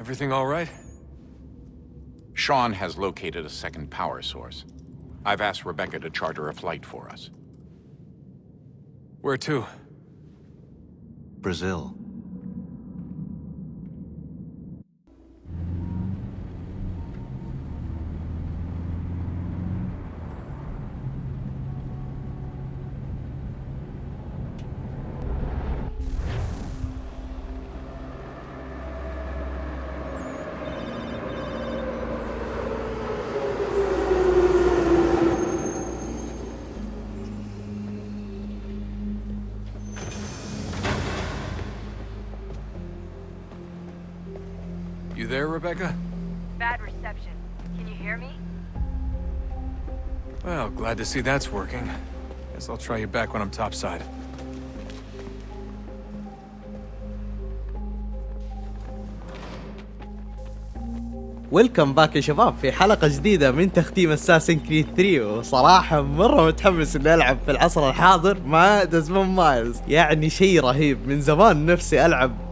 Everything all right? Sean has located a second power source. I've asked Rebecca to charter a flight for us. Where to? Brazil. You there, Rebecca? Bad reception. Can you hear me? Well, glad to see that's working. Guess I'll try you back when I'm topside. ويلكم باك يا شباب في حلقة جديدة من تختيم اساسن كريد 3. وصراحة مرة متحمس اني العب في العصر الحاضر مع ديزموند مايلز. يعني شيء رهيب، من زمان نفسي العب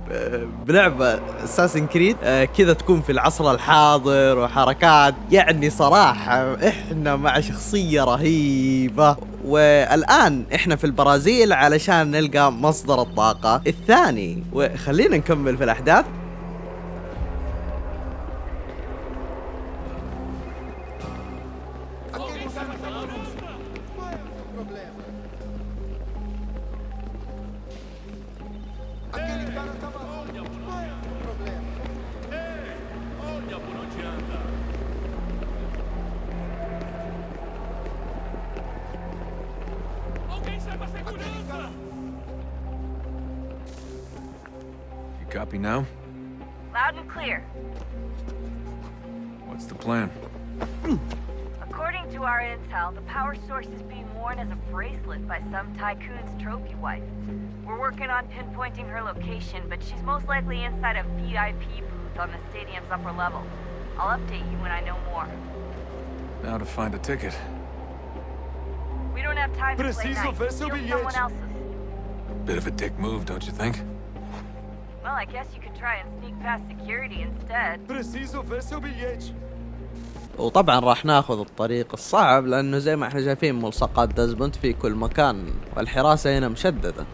بلعبة اساسن كريد كذا تكون في العصر الحاضر وحركات. يعني صراحة احنا مع شخصية رهيبة، والآن احنا في البرازيل علشان نلقى مصدر الطاقة الثاني. وخلينا نكمل في الأحداث. Copy now? Loud and clear. What's the plan? According to our intel, the power source is being worn as a bracelet by some tycoon's trophy wife. We're working on pinpointing her location, but she's most likely inside a VIP booth on the stadium's upper level. I'll update you when I know more. Now to find a ticket. We don't have time to play nice. Steal someone else's. Bit of a dick move, don't you think? Well, I guess you could try and sneak past security instead. وطبعا راح ناخذ الطريق الصعب لانه زي ما احنا شايفين ملصقات ديزموند في كل مكان، والحراسة هنا مشددة.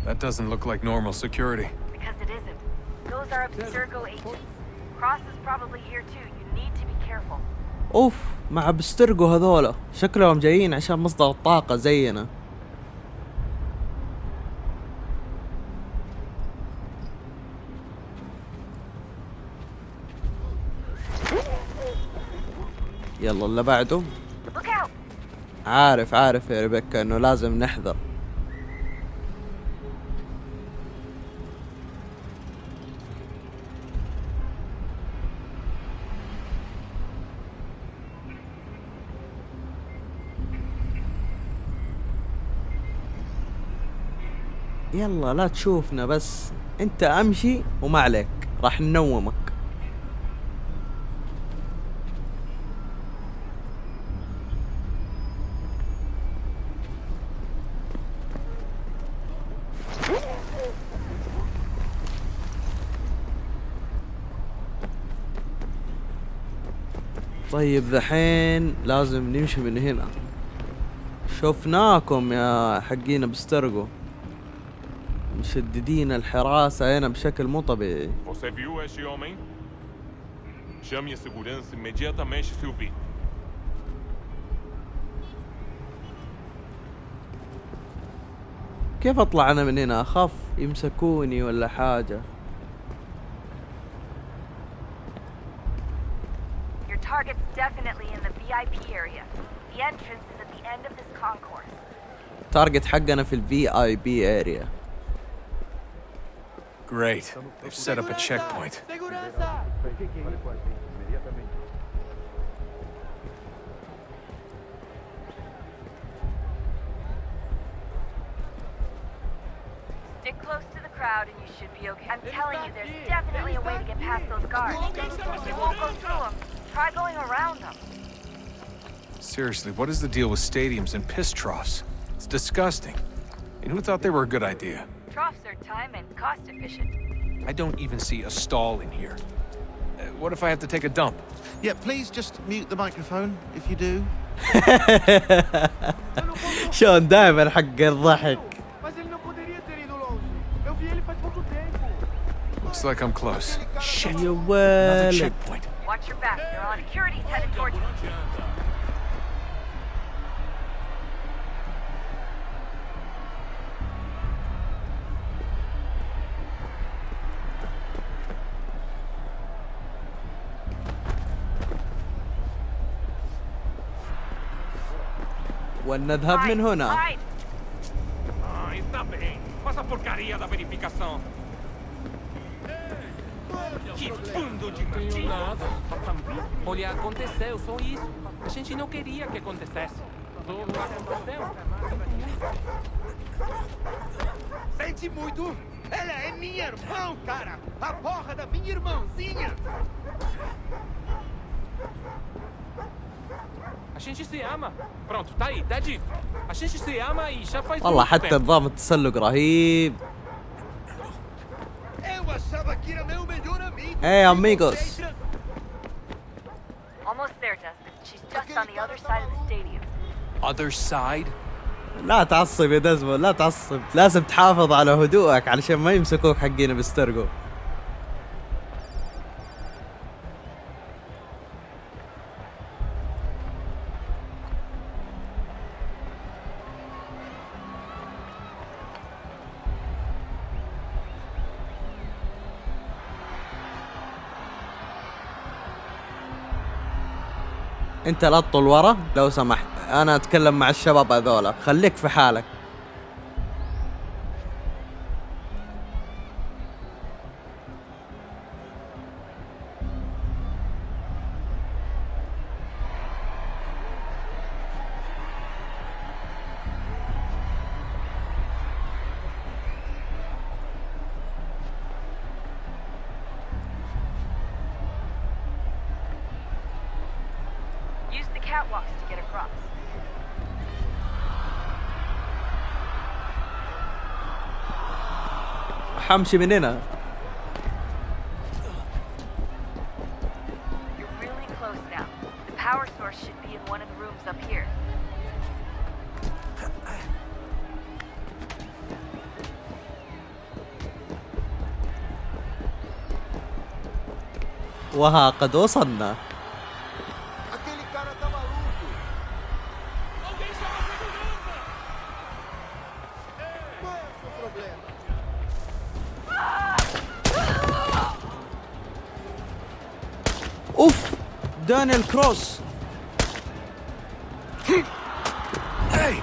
That doesn't look like normal security. Because it isn't. Those are Abstergo agents. Cross is probably here too. You need to be careful. اوف، مع أبسترجو هذولا شكلهم جايين عشان مصدر الطاقة زينا. يلا اللي بعده. عارف يا ريبيكا انه لازم نحذر. يلا لا تشوفنا بس، انت امشي وما عليك، راح ننومك. طيب ذحين لازم نمشي من هنا. شفناكم يا حقين أبسترجو، مشددين الحراسة هنا بشكل مو طبيعي. Você viu este homem? Chame a segurança imediatamente se o vir. كيف اطلع انا من هنا؟ اخاف يمسكوني ولا حاجة. Your target's definitely in the VIP area. The entrance is at the end of this concourse. تارجت حقنا في VIP area. Great. They've set up a checkpoint. Stick close to the crowd and you should be okay. I'm telling you, there's definitely a way to get past those guards. You won't go through them. Try going around them. Seriously, what is the deal with stadiums and piss troughs? It's disgusting. And who thought they were a good idea? Troughs are time and cost efficient. I don't even see a stall in here. What if I have to take a dump? Yeah, please just mute the microphone if you do. شلون دائما حق الضحك. Looks like I'm close. Shit. يا Another ولد. checkpoint. Watch your back. They're on security's headed towards you. ولنذهب من هنا. Hide. Ah, está bem. Faça a porcaria da verificação. Que bando de Tenho nada. Olha, aconteceu, só isso. A gente não queria que acontecesse. Só aconteceu. Sente muito? Ela é minha irmã, cara! A porra da minha irmãzinha! A gente se ama. Pronto, tá aí, tá dito. A gente se ama e já faz والله muito حتى tempo. نظام التسلق رهيب. Eu achava que era meu melhor amigo! Hey, amigos. Almost there, Desmond. She's just on the other side of the stadium. Other side? لا تعصب يا دزموند، لا تعصب. لازم تحافظ على هدوءك علشان ما يمسكوك حقين أبسترجو. انت لا تطل ورا لو سمحت، انا اتكلم مع الشباب هذولا، خليك في حالك. Use the catwalks to get across. حمشي من هنا. You're really close now. The power source should be in one of the rooms up here. وها قد وصلنا. Aquele cara tá maluco! Alguém chama a segurança! Qual é o seu problema? اوف دانيال كروس. Hey!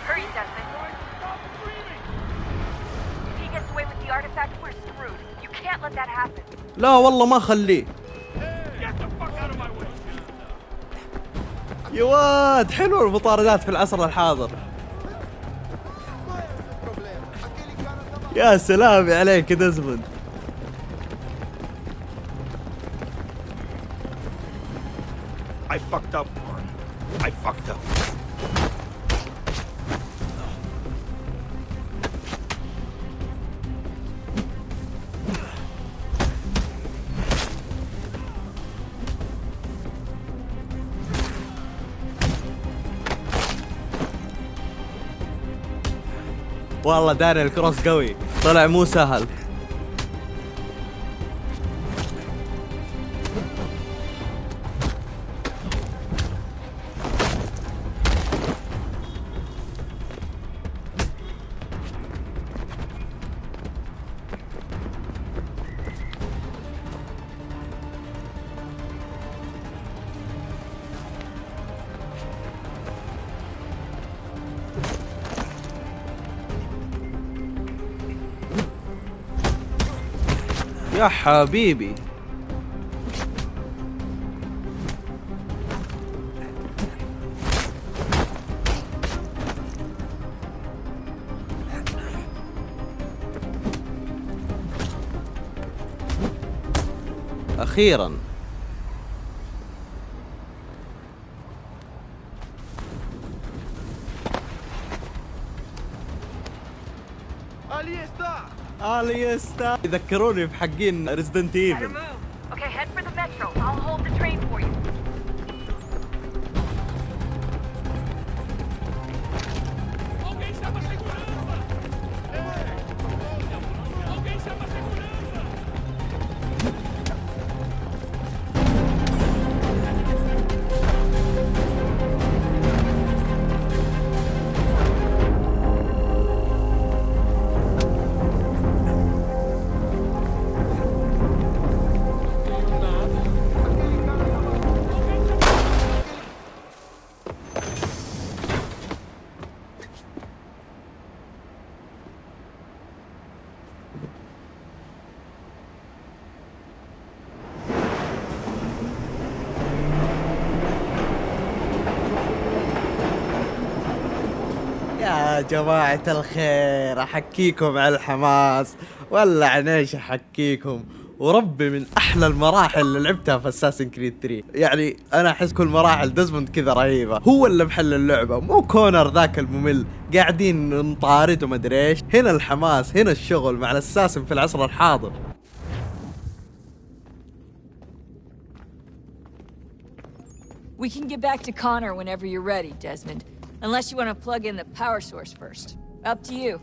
Hurry, Desmond. If he gets away with the artifact, we're screwed. You can't let that happen. لا والله ما خليه. Get the fuck out of my way! يا واد حلو المطاردات في العصر الحاضر. Qual é o seu problema? Aquele cara tá maluco! يا سلام عليك يا دزموند. I fucked up, man. I fucked up. والله دانيال كروس قوي، طلع مو سهل. يا حبيبي. أخيرا. اليستا يذكروني بحقين ريزدنت Gotta ايفل. move. Okay, head for the metro. I'll hold the train for you. Alguém chama a segurança! Alguém chama a segurança! يا جماعة الخير، أحكيكم على الحماس ولا عن ايش أحكيكم. وربي من أحلى المراحل اللي لعبتها في أساسن كريد 3. يعني أنا أحس كل مراحل ديزموند كذا رهيبة، هو اللي محل اللعبة، مو كونر ذاك الممل قاعدين نطارد ومدري ايش. هنا الحماس، هنا الشغل مع الأساسن في العصر الحاضر. We can get back to Connor whenever you're ready, Desmond. Unless you want to plug in the power source first. Up to you.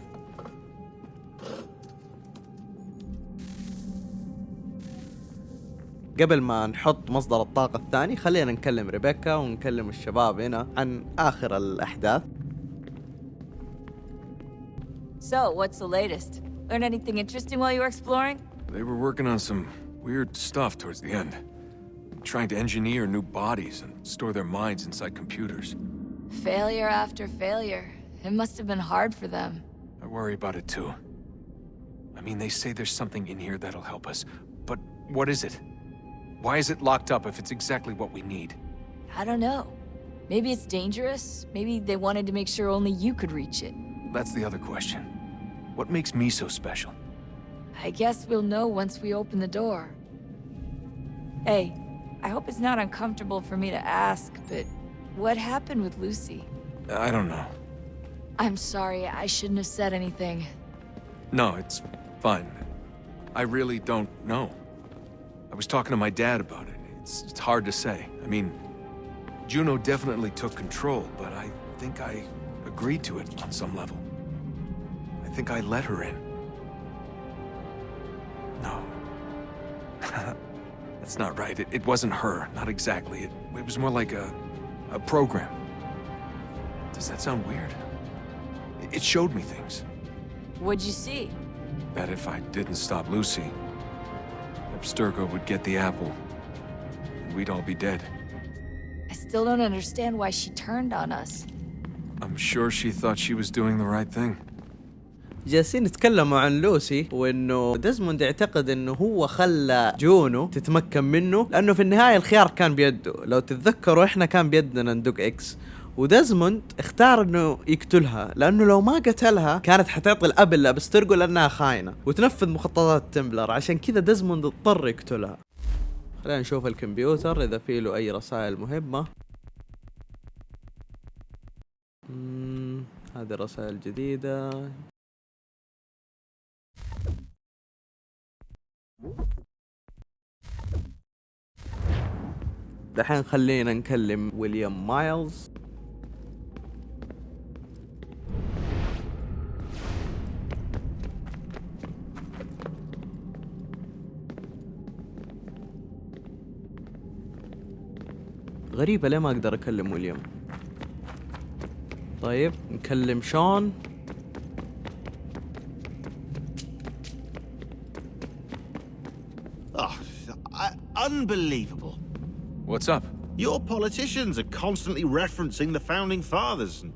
قبل ما نحط مصدر الطاقة الثاني خلينا نكلم ريبيكا ونكلم الشباب هنا عن آخر الأحداث. So, what's the latest? Learn anything interesting while you were exploring? They were working on some weird stuff towards the end. Trying to engineer new bodies and store their minds inside computers. Failure after failure. It must have been hard for them. I worry about it too. I mean, they say there's something in here that'll help us, but what is it? Why is it locked up if it's exactly what we need? I don't know. Maybe it's dangerous. Maybe they wanted to make sure only you could reach it. That's the other question. What makes me so special? I guess we'll know once we open the door. Hey, I hope it's not uncomfortable for me to ask, but what happened with Lucy? I don't know. I'm sorry, I shouldn't have said anything. No, it's fine. I really don't know. I was talking to my dad about it. It's hard to say. I mean, Juno definitely took control, but I think I agreed to it on some level. I think I let her in. No. That's not right. It wasn't her. Not exactly. It was more like a program. Does that sound weird? It showed me things. What'd you see? That if I didn't stop Lucy, Abstergo would get the apple, and we'd all be dead. I still don't understand why she turned on us. I'm sure she thought she was doing the right thing. جالسين يتكلموا عن لوسي وانه ديزموند يعتقد انه هو خلى جونو تتمكن منه، لانه في النهاية الخيار كان بيده. لو تتذكروا احنا كان بيدنا ندق اكس، وديزموند اختار انه يقتلها، لانه لو ما قتلها كانت حتعطي الاب لابسترجو لانها خاينة وتنفذ مخططات تمبلر. عشان كذا ديزموند اضطر يقتلها. خلينا نشوف الكمبيوتر اذا فيه له اي رسائل مهمة. هذه رسائل جديدة. دحين خلينا نكلم ويليام مايلز. غريبة ليه ما اقدر اكلم ويليام؟ طيب نكلم شون. Unbelievable. What's up? Your politicians are constantly referencing the founding fathers and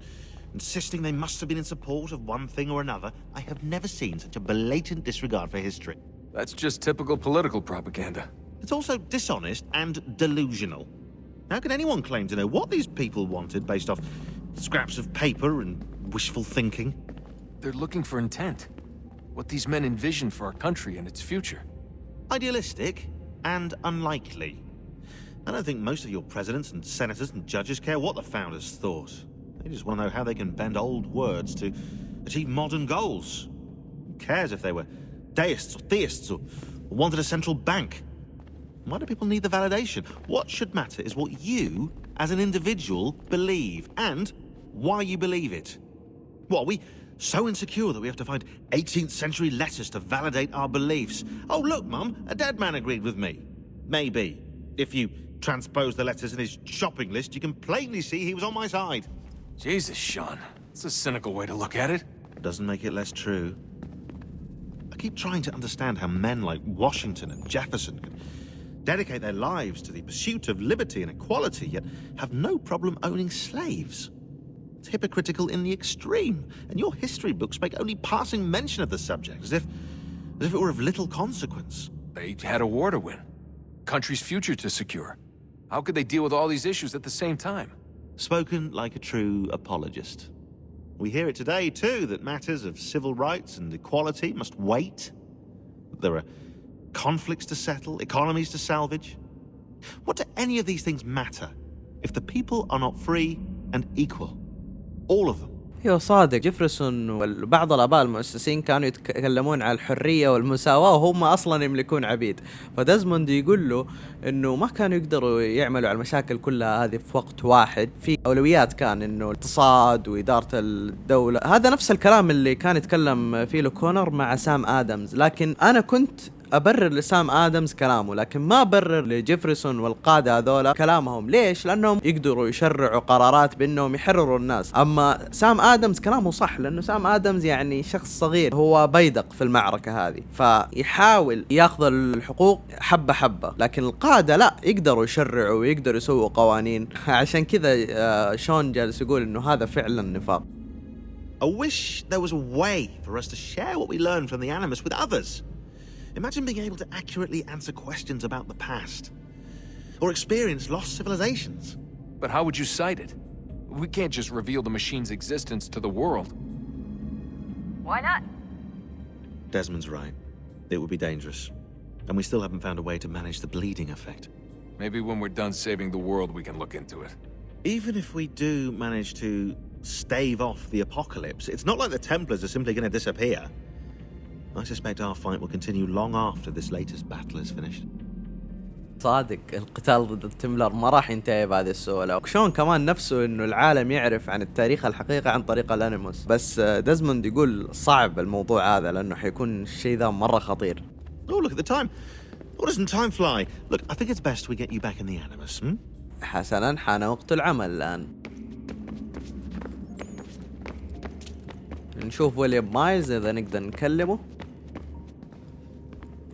insisting they must have been in support of one thing or another. I have never seen such a blatant disregard for history. That's just typical political propaganda. It's also dishonest and delusional. How can anyone claim to know what these people wanted based off scraps of paper and wishful thinking? They're looking for intent. What these men envision for our country and its future. Idealistic and unlikely. I don't think most of your presidents and senators and judges care what the founders thought. They just want to know how they can bend old words to achieve modern goals. Who cares if they were deists or theists or wanted a central bank. Why do people need the validation? What should matter is what you, as an individual, believe, and why you believe it. What, are we so insecure that we have to find 18th century letters to validate our beliefs? Oh, look, Mum, a dead man agreed with me. Maybe. If you transpose the letters in his shopping list, you can plainly see he was on my side. Jesus, Sean. That's a cynical way to look at it. Doesn't make it less true. I keep trying to understand how men like Washington and Jefferson can dedicate their lives to the pursuit of liberty and equality, yet have no problem owning slaves. It's hypocritical in the extreme, and your history books make only passing mention of the subject, as if it were of little consequence. They had a war to win. Country's future to secure. How could they deal with all these issues at the same time? Spoken like a true apologist. We hear it today, too, that matters of civil rights and equality must wait. There are conflicts to settle, economies to salvage. What do any of these things matter if the people are not free and equal? All of them. ايوه صادق. جيفرسون وبعض الآباء المؤسسين كانوا يتكلمون عن الحرية والمساواة وهم أصلا يملكون عبيد. فديزموند يقول له إنه ما كانوا يقدروا يعملوا على المشاكل كلها هذه في وقت واحد. في أولويات كان إنه الاقتصاد وإدارة الدولة. هذا نفس الكلام اللي كان يتكلم فيه كونر مع سام آدمز. لكن أنا كنت أبرر لسام آدمز كلامه، لكن ما أبرر لجيفرسون والقادة هذولا كلامهم. ليش؟ لأنهم يقدروا يشرعوا قرارات بأنهم يحرروا الناس. أما سام آدمز كلامه صح، لأنه سام آدمز يعني شخص صغير، هو بيدق في المعركة هذه، فيحاول ياخذ الحقوق حبة حبة. لكن القادة لا، يقدروا يشرعوا ويقدروا يسووا قوانين. عشان كذا شون جالس يقول إنه هذا فعلا نفاق. I wish there was a way for us to share what we learned from the Animus with others. Imagine being able to accurately answer questions about the past, or experience lost civilizations. But how would you cite it? We can't just reveal the machine's existence to the world. Why not? Desmond's right. It would be dangerous. And we still haven't found a way to manage the bleeding effect. Maybe when we're done saving the world, we can look into it. Even if we do manage to stave off the apocalypse, it's not like the Templars are simply going to disappear. I suspect our fight will continue long after this latest battle is finished. صادق، القتال ضد التمبلر ما راح ينتهي بعد السؤال. شون كمان نفسه انه العالم يعرف عن التاريخ الحقيقي عن طريق الانيموس، بس ديزموند يقول صعب الموضوع هذا لانه حيكون الشيء ذا مرة خطير. Oh, look at the time. Oh, doesn't time fly? Look, I think it's best we get you back in the Animus, hmm? حسنا، حان وقت العمل الآن. نشوف ويليام مايلز إذا نقدر نكلمه.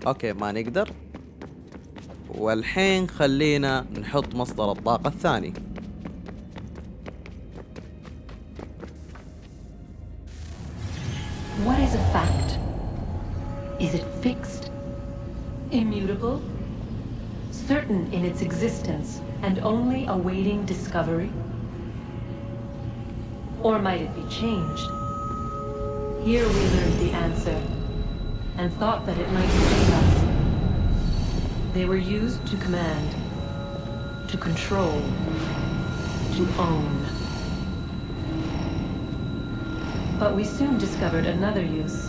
أوكي، ما نقدر. والحين خلينا نحط مصدر الطاقة الثاني. What is a fact? Is it fixed? Immutable? Certain in its existence and only awaiting discovery? Or might it be changed? Here we learned the answer, and thought that it might save us. They were used to command, to control, to own. But we soon discovered another use.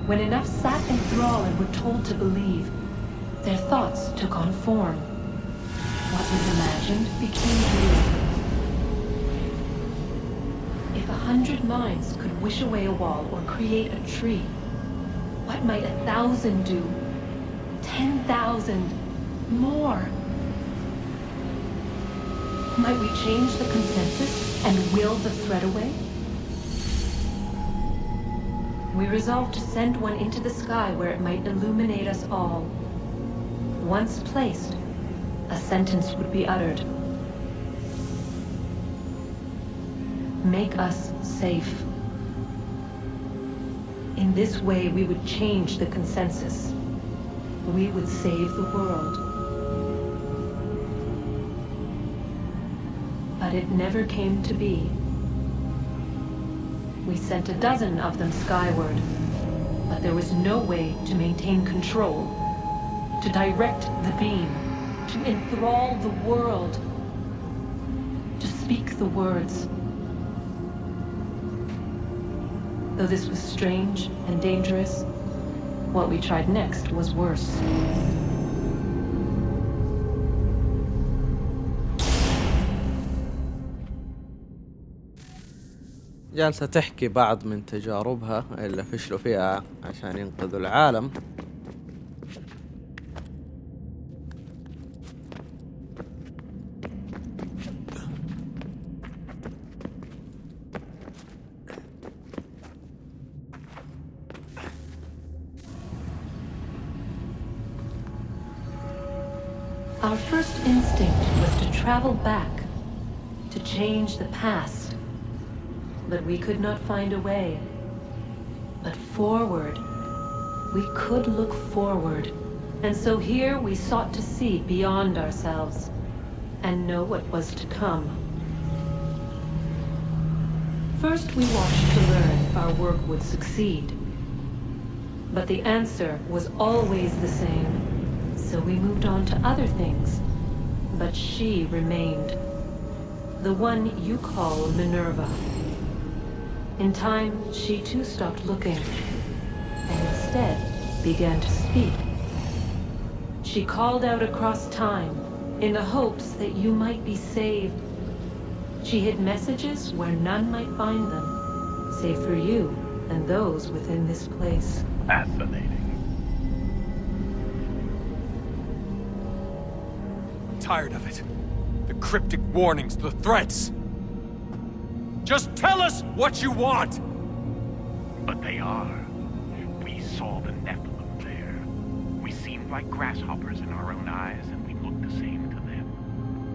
When enough sat in thrall and were told to believe, their thoughts took on form. What was imagined became real. If 100 minds could wish away a wall or create a tree, what might 1,000 do? 10,000 more? Might we change the consensus and will the threat away? We resolved to send one into the sky where it might illuminate us all. Once placed, a sentence would be uttered. Make us safe. In this way, we would change the consensus. We would save the world. But it never came to be. We sent a dozen of them skyward, but there was no way to maintain control, to direct the beam, to enthrall the world, to speak the words. Though this was strange and dangerous, What we tried next was worse. جالسة تحكي بعض من تجاربها اللي فشلوا فيها عشان ينقذوا العالم. Our first instinct was to travel back, to change the past. But we could not find a way. But forward. We could look forward. And so here we sought to see beyond ourselves and know what was to come. First we watched to learn if our work would succeed. But the answer was always the same. So we moved on to other things. But she remained. The one you call Minerva. In time, she too stopped looking, and instead began to speak. She called out across time, in the hopes that you might be saved. She hid messages where none might find them, save for you and those within this place. Fascinating. I'm tired of it. The cryptic warnings, the threats. Just tell us what you want! But they are. We saw the Nephilim there. We seemed like grasshoppers in our own eyes, and we looked the same to them.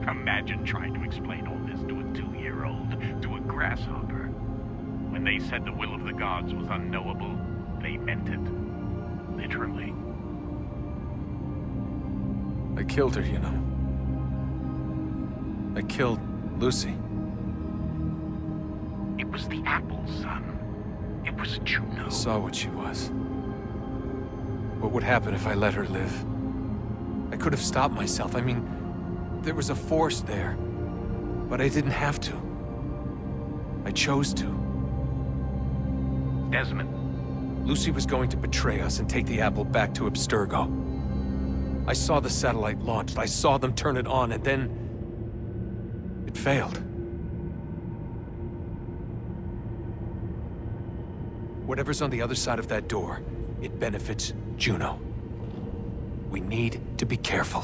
Imagine trying to explain all this to a 2-year-old, to a grasshopper. When they said the will of the gods was unknowable, they meant it. Literally. I killed her, you know. I killed Lucy. It was the apple, son. It was Juno. I saw what she was. What would happen if I let her live? I could have stopped myself. I mean, there was a force there. But I didn't have to. I chose to. Desmond. Lucy was going to betray us and take the apple back to Abstergo. I saw the satellite launched. I saw them turn it on, and then it failed. Whatever's on the other side of that door, it benefits Juno. We need to be careful.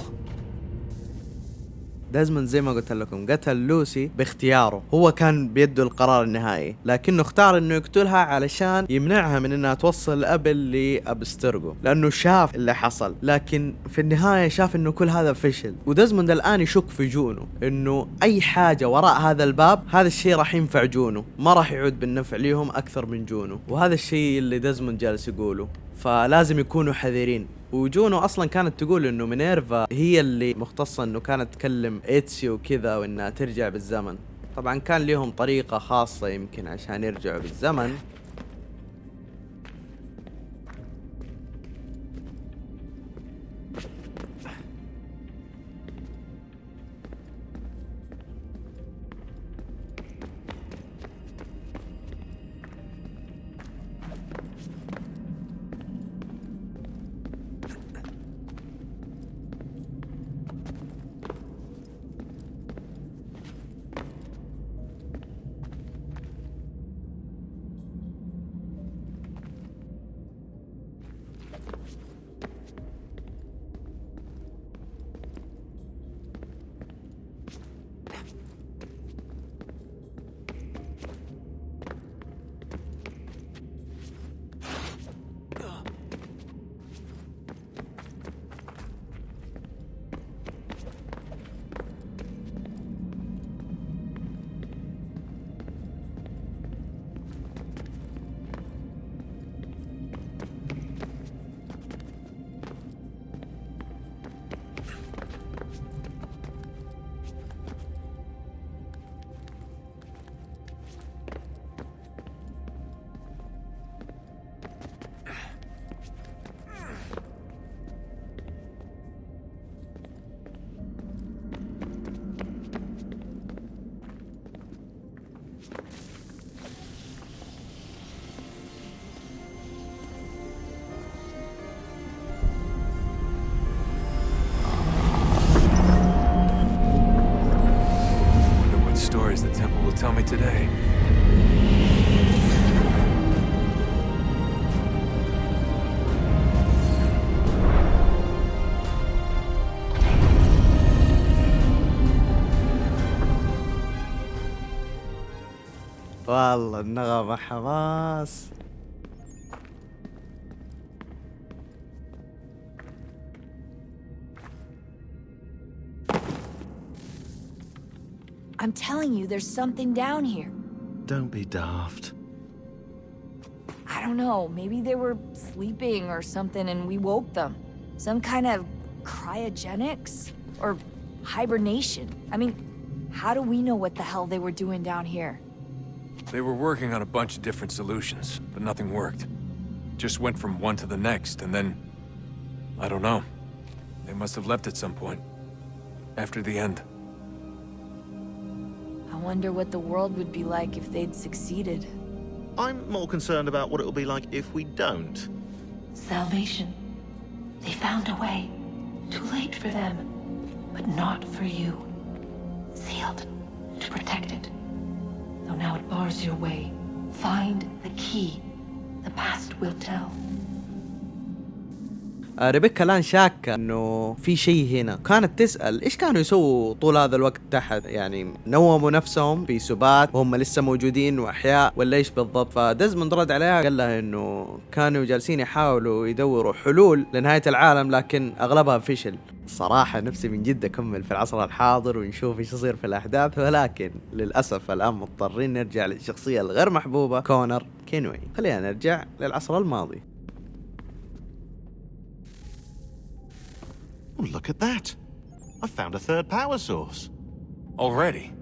ديزموند زي ما قلت لكم قتل لوسي باختياره، هو كان بيده القرار النهائي، لكنه اختار انه يقتلها علشان يمنعها من انها توصل ابل لأبسترجو، لانه شاف اللي حصل، لكن في النهاية شاف انه كل هذا فشل. وديزموند الان يشك في جونو انه اي حاجة وراء هذا الباب هذا الشيء راح ينفع جونو، ما راح يعود بالنفع ليهم اكثر من جونو، وهذا الشيء اللي ديزموند جالس يقوله، فلازم يكونوا حذرين. وجونو اصلا كانت تقول انه مينيرفا هي اللي مختصة انه كانت تكلم إيتسيو وكذا وانها ترجع بالزمن. طبعا كان لهم طريقة خاصة يمكن عشان يرجعوا بالزمن. me today. والله النغمة حماس. I'm telling you, there's something down here. Don't be daft. I don't know, maybe they were sleeping or something and we woke them. Some kind of cryogenics? Or hibernation. I mean, how do we know what the hell they were doing down here? They were working on a bunch of different solutions, but nothing worked. Just went from one to the next, and then... I don't know. They must have left at some point. After the end. I wonder what the world would be like if they'd succeeded. I'm more concerned about what it'll be like if we don't. Salvation. They found a way. Too late for them, but not for you. Sealed to protect it. Though now it bars your way. Find the key. The past will tell. ريبيكا الآن شاكة إنه في شيء هنا. كانت تسأل إيش كانوا يسووا طول هذا الوقت تحت، يعني نوموا نفسهم في سبات وهم لسه موجودين وأحياء ولا إيش بالضبط؟ فديزموند رد عليها قال لها إنه كانوا جالسين يحاولوا يدوروا حلول لنهاية العالم لكن أغلبها فشل. صراحة نفسي من جد أكمل في العصر الحاضر ونشوف إيش يصير في الأحداث، ولكن للأسف الآن مضطرين نرجع للشخصية الغير محبوبة كونر كينوي. خلينا نرجع للعصر الماضي. Oh, look at that. I found a third power source. Already?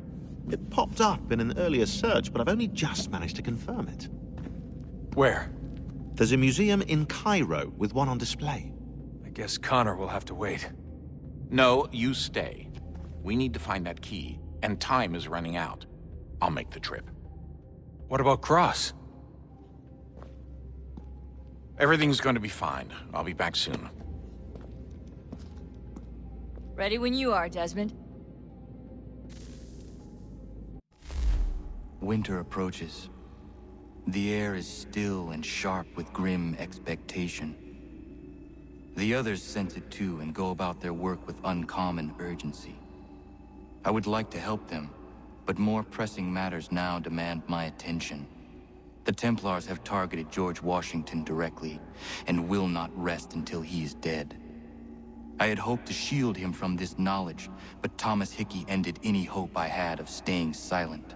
It popped up in an earlier search, but I've only just managed to confirm it. Where? There's a museum in Cairo with one on display. I guess Connor will have to wait. No, you stay. We need to find that key, and time is running out. I'll make the trip. What about Cross? Everything's going to be fine. I'll be back soon. Ready when you are, Desmond. Winter approaches. The air is still and sharp with grim expectation. The others sense it too and go about their work with uncommon urgency. I would like to help them, but more pressing matters now demand my attention. The Templars have targeted George Washington directly, and will not rest until he is dead. I had hoped to shield him from this knowledge, but Thomas Hickey ended any hope I had of staying silent.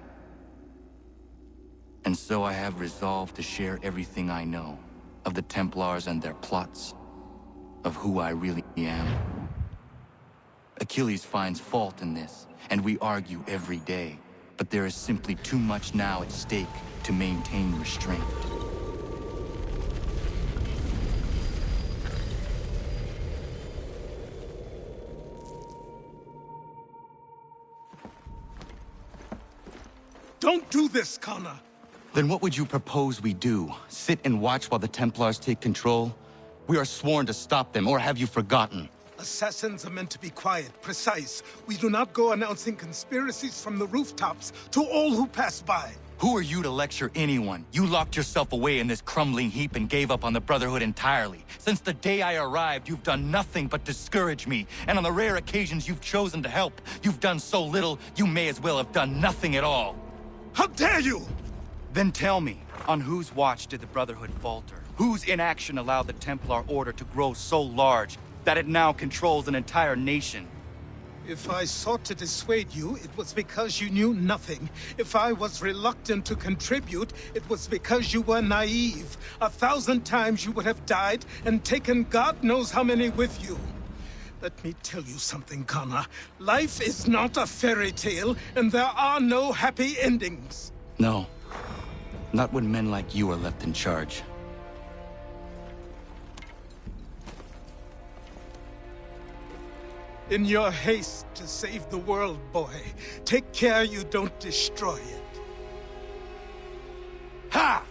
And so I have resolved to share everything I know, of the Templars and their plots, of who I really am. Achilles finds fault in this, and we argue every day, but there is simply too much now at stake to maintain restraint. Don't do this, Connor! Then what would you propose we do? Sit and watch while the Templars take control? We are sworn to stop them, or have you forgotten? Assassins are meant to be quiet, precise. We do not go announcing conspiracies from the rooftops to all who pass by. Who are you to lecture anyone? You locked yourself away in this crumbling heap and gave up on the Brotherhood entirely. Since the day I arrived, you've done nothing but discourage me. And on the rare occasions you've chosen to help, you've done so little, you may as well have done nothing at all. How dare you! Then tell me, on whose watch did the Brotherhood falter? Whose inaction allowed the Templar Order to grow so large that it now controls an entire nation? If I sought to dissuade you, it was because you knew nothing. If I was reluctant to contribute, it was because you were naive. 1,000 times you would have died and taken God knows how many with you. Let me tell you something, Connor. Life is not a fairy tale, and there are no happy endings. No. Not when men like you are left in charge. In your haste to save the world, boy, take care you don't destroy it. Ha!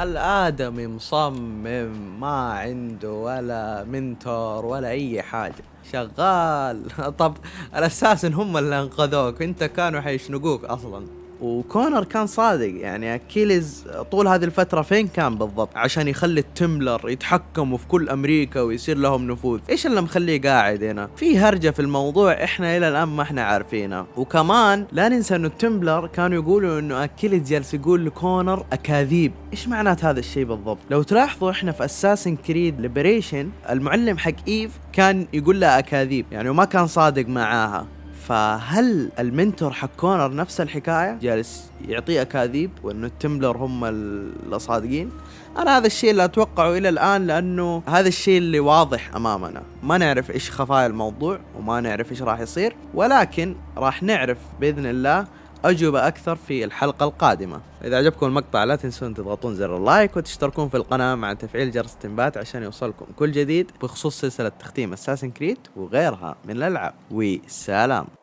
الآدمي مصمم ما عنده ولا منتور ولا أي حاجة، شغال. طب الأساسن هم اللي انقذوك، انت كانوا حيشنقوك أصلا. وكونر كان صادق، يعني أكيليز طول هذه الفترة فين كان بالضبط عشان يخلي التمبلر يتحكموا في كل أمريكا ويصير لهم نفوذ؟ إيش اللي مخليه قاعد هنا؟ في هرجة في الموضوع إحنا إلى الآن ما إحنا عارفينها. وكمان لا ننسى إنه التمبلر كانوا يقولوا إنه أكيليز جالس يقول لكونر أكاذيب. إيش معنات هذا الشيء بالضبط؟ لو تلاحظوا إحنا في أساسن كريد ليبريشن المعلم حق إيف كان يقول لها أكاذيب، يعني وما كان صادق معاها. فهل المنتور حق كونر نفس الحكاية جالس يعطيه أكاذيب وإنه التمبلر هم الصادقين؟ أنا هذا الشيء اللي أتوقعه إلى الآن، لأنه هذا الشيء اللي واضح أمامنا. ما نعرف إيش خفايا الموضوع وما نعرف إيش راح يصير، ولكن راح نعرف بإذن الله أجوبة أكثر في الحلقة القادمة. إذا عجبكم المقطع لا تنسون تضغطون زر اللايك وتشتركون في القناة مع تفعيل جرس التنبيهات عشان يوصلكم كل جديد بخصوص سلسلة تختيم أساسن كريد وغيرها من الألعاب. وسلام.